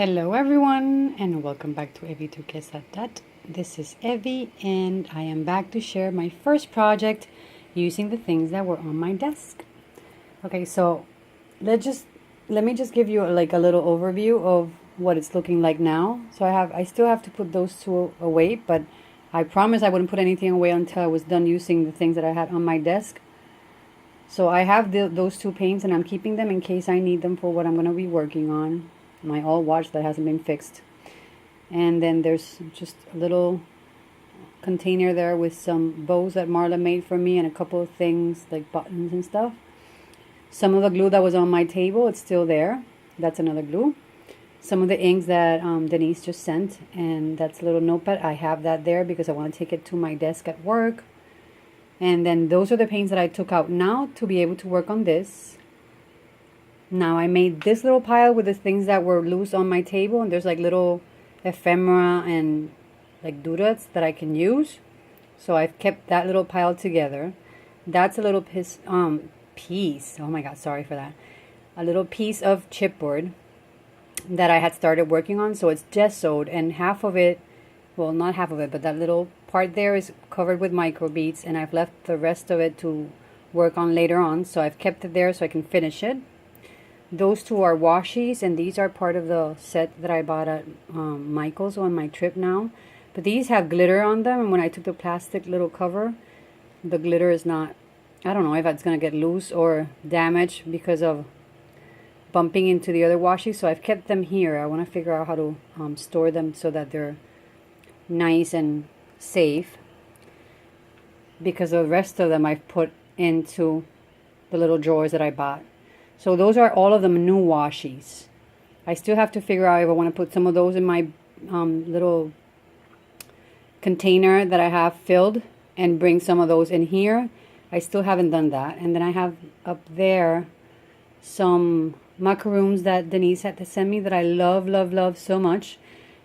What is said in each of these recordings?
Hello everyone and welcome back to Evie to Dat. This is Evie and I am back to share my first project using the things that were on my desk. Okay, so let me just give you like a little overview of what it's looking like now. So I still have to put those two away, but I promised I wouldn't put anything away until I was done using the things that I had on my desk. So I have those two paints and I'm keeping them in case I need them for what I'm going to be working on. My old watch that hasn't been fixed. And then there's just a little container there with some bows that Marla made for me and a couple of things like buttons and stuff. Some of the glue that was on my table, it's still there. That's another glue. Some of the inks that Denise just sent, and that's a little notepad. I have that there because I want to take it to my desk at work. And then those are the paints that I took out now to be able to work on this. Now I made this little pile with the things that were loose on my table, and there's like little ephemera and like doodads that I can use. So I've kept that little pile together. That's a little piece. Oh my god, sorry for that. A little piece of chipboard that I had started working on. So it's gessoed, and half of it, well, not half of it, but that little part there is covered with microbeads, and I've left the rest of it to work on later on. So I've kept it there so I can finish it. Those two are washies, and these are part of the set that I bought at Michael's on my trip now. But these have glitter on them, and when I took the plastic little cover, the glitter is not, I don't know if it's going to get loose or damaged because of bumping into the other washi. So I've kept them here. I want to figure out how to store them so that they're nice and safe, because the rest of them I've put into the little drawers that I bought. So those are all of them new washies. I still have to figure out if I want to put some of those in my little container that I have filled and bring some of those in here. I still haven't done that. And then I have up there some macaroons that Denise had to send me that I love, love, love so much.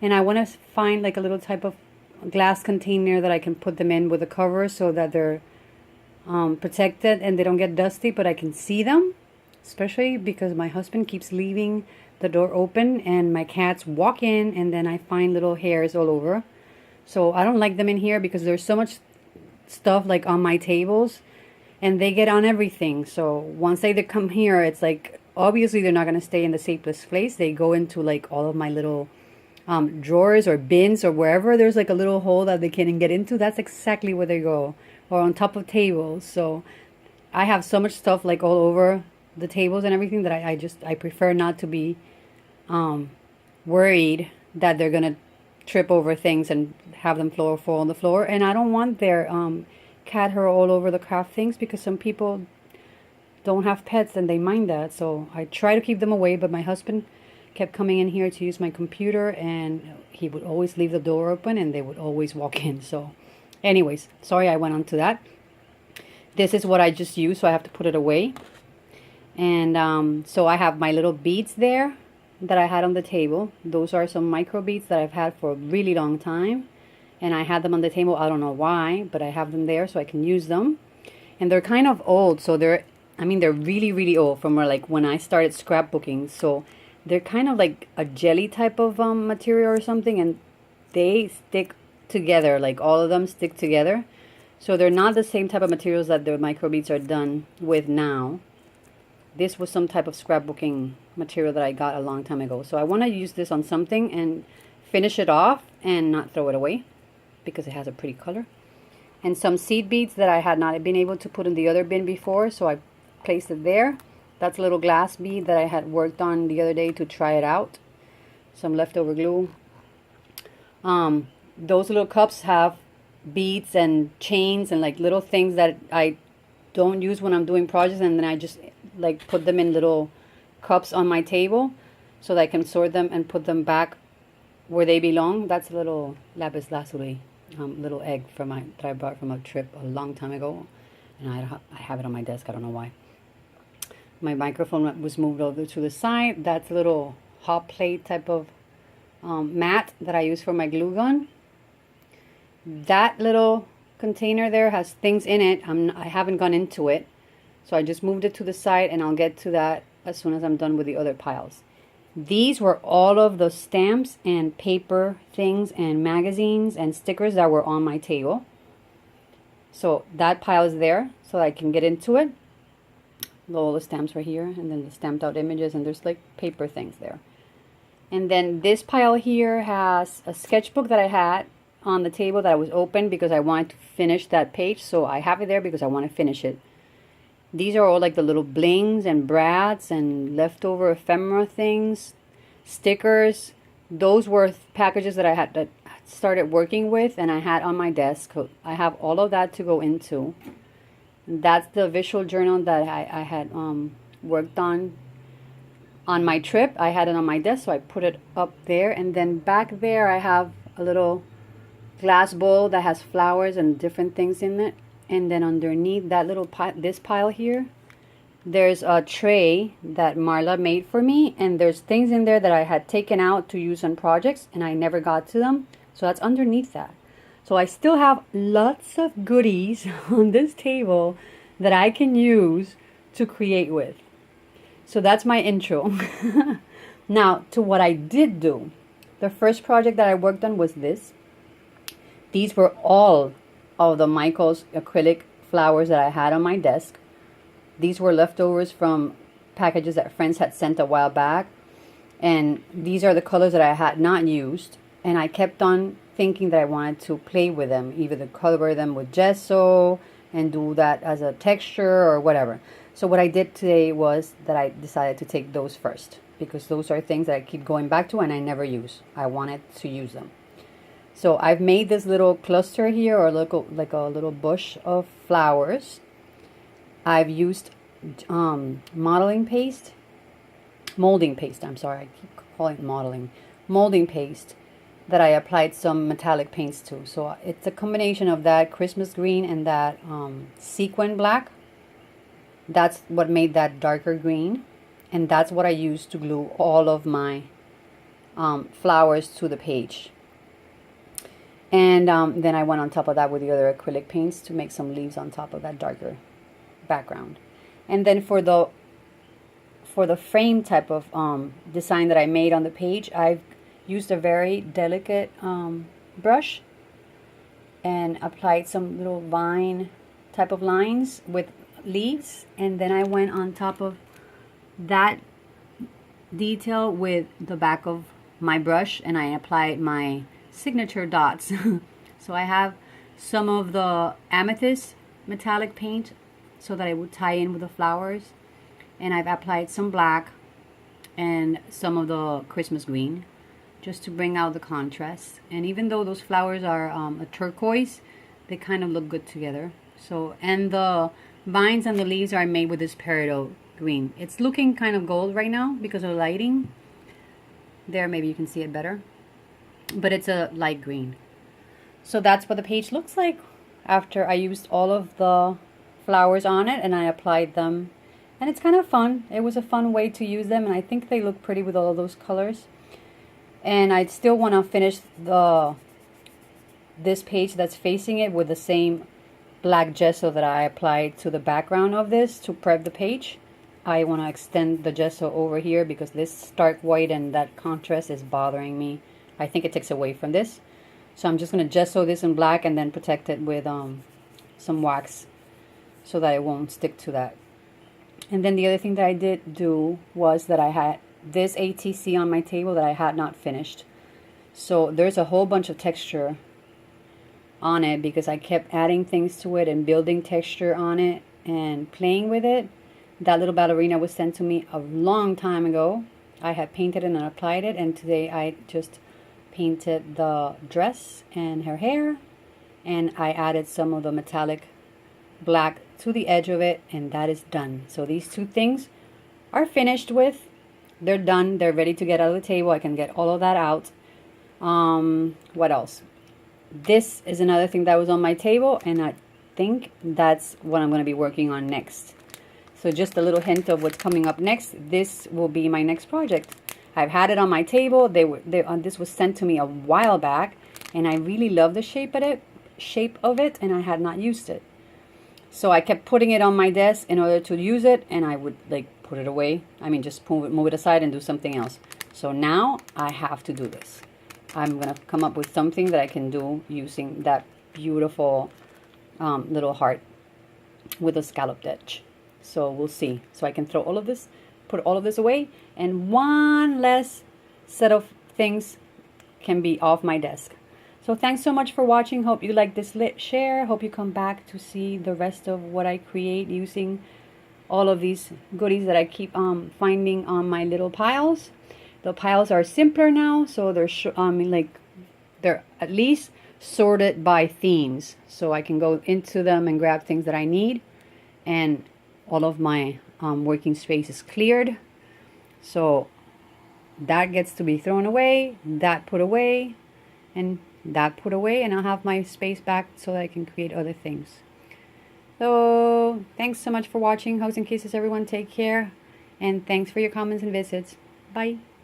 And I want to find like a little type of glass container that I can put them in with a cover so that they're protected and they don't get dusty, but I can see them. Especially because my husband keeps leaving the door open and my cats walk in and then I find little hairs all over. So I don't like them in here because there's so much stuff like on my tables and they get on everything. So once they come here, it's like obviously they're not going to stay in the safest place. They go into like all of my little drawers or bins or wherever there's like a little hole that they can get into. That's exactly where they go, or on top of tables. So I have so much stuff like all over the tables and everything that I prefer not to be worried that they're gonna trip over things and have them fall on the floor. And I don't want their cat hair all over the craft things, because some people don't have pets and they mind that. So I try to keep them away, but my husband kept coming in here to use my computer and he would always leave the door open and they would always walk in. So anyways, sorry I went on to that. This is what I just used, so I have to put it away. And so I have my little beads there that I had on the table. Those are some micro beads that I've had for a really long time. And I had them on the table. I don't know why, but I have them there so I can use them. And they're kind of old. So they're really, really old from like when I started scrapbooking. So they're kind of like a jelly type of material or something. And they stick together. Like all of them stick together. So they're not the same type of materials that the micro beads are done with now. This was some type of scrapbooking material that I got a long time ago. So I want to use this on something and finish it off and not throw it away because it has a pretty color. And some seed beads that I had not been able to put in the other bin before, so I placed it there. That's a little glass bead that I had worked on the other day to try it out. Some leftover glue. Those little cups have beads and chains and like little things that I don't use when I'm doing projects, and then I just like put them in little cups on my table so that I can sort them and put them back where they belong. That's a little lapis lazuli, little egg that I brought from a trip a long time ago, and I have it on my desk. I don't know why. My microphone was moved over to the side. That's a little hot plate type of mat that I use for my glue gun. That little container there has things in it. I haven't gone into it. So I just moved it to the side, and I'll get to that as soon as I'm done with the other piles. These were all of the stamps and paper things and magazines and stickers that were on my table. So that pile is there so I can get into it. All the stamps right here, and then the stamped out images, and there's like paper things there. And then this pile here has a sketchbook that I had on the table that was open because I wanted to finish that page. So I have it there because I want to finish it. These are all like the little blings and brads and leftover ephemera things, stickers. Those were packages that I had that started working with and I had on my desk. I have all of that to go into. That's the visual journal that I had worked on my trip. I had it on my desk, so I put it up there. And then back there I have a little glass bowl that has flowers and different things in it. And then underneath that little this pile here, there's a tray that Marla made for me, and there's things in there that I had taken out to use on projects and I never got to them. So that's underneath that. So I still have lots of goodies on this table that I can use to create with. So that's my intro. Now to what I did do. The first project that I worked on was this. These were all of the Michaels acrylic flowers that I had on my desk. These were leftovers from packages that friends had sent a while back. And these are the colors that I had not used. And I kept on thinking that I wanted to play with them, either to color them with gesso and do that as a texture or whatever. So what I did today was that I decided to take those first because those are things that I keep going back to and I never use. I wanted to use them. So I've made this little cluster here, or like a little bush of flowers. I've used molding paste, I'm sorry, I keep calling it molding paste that I applied some metallic paints to. So it's a combination of that Christmas green and that sequin black. That's what made that darker green. And that's what I used to glue all of my flowers to the page. And then I went on top of that with the other acrylic paints to make some leaves on top of that darker background. And then for the frame type of design that I made on the page, I've used a very delicate brush and applied some little vine type of lines with leaves, and then I went on top of that detail with the back of my brush and I applied my signature dots. So I have some of the amethyst metallic paint so that I would tie in with the flowers, and I've applied some black and some of the Christmas green just to bring out the contrast. And even though those flowers are a turquoise, they kind of look good together. So, and the vines and the leaves are made with this peridot green. It's looking kind of gold right now because of lighting. There, maybe you can see it better. But it's a light green. So that's what the page looks like after I used all of the flowers on it and I applied them. And it's kind of fun. It was a fun way to use them, and I think they look pretty with all of those colors. And I still want to finish this page that's facing it with the same black gesso that I applied to the background of this to prep the page. I want to extend the gesso over here because this stark white and that contrast is bothering me. I think it takes away from this. So I'm just going to gesso this in black and then protect it with some wax so that it won't stick to that. And then the other thing that I did do was that I had this ATC on my table that I had not finished. So there's a whole bunch of texture on it because I kept adding things to it and building texture on it and playing with it. That little ballerina was sent to me a long time ago. I had painted it and applied it, and today I just painted the dress and her hair, and I added some of the metallic black to the edge of it, and that is done. So these two things are finished with. They're done. They're ready to get out of the table. I can get all of that out. What else? This is another thing that was on my table, and I think that's what I'm going to be working on next. So just a little hint of what's coming up next. This will be my next project. I've had it on my table. This was sent to me a while back, and I really love the shape of it, and I had not used it. So I kept putting it on my desk in order to use it, and I would like put it away. I mean, just move it aside and do something else. So now I have to do this. I'm gonna come up with something that I can do using that beautiful little heart with a scalloped edge. So we'll see. So I can throw all of this, put all of this away, and one less set of things can be off my desk. So thanks so much for watching. Hope you like this lit share. Hope you come back to see the rest of what I create using all of these goodies that I keep finding on my little piles. The piles are simpler now, so they're they're at least sorted by themes, so I can go into them and grab things that I need, and all of my working space is cleared. So that gets to be thrown away, that put away, and that put away, and I'll have my space back so that I can create other things. So thanks so much for watching. Hugs and kisses, everyone. Take care, and thanks for your comments and visits. Bye.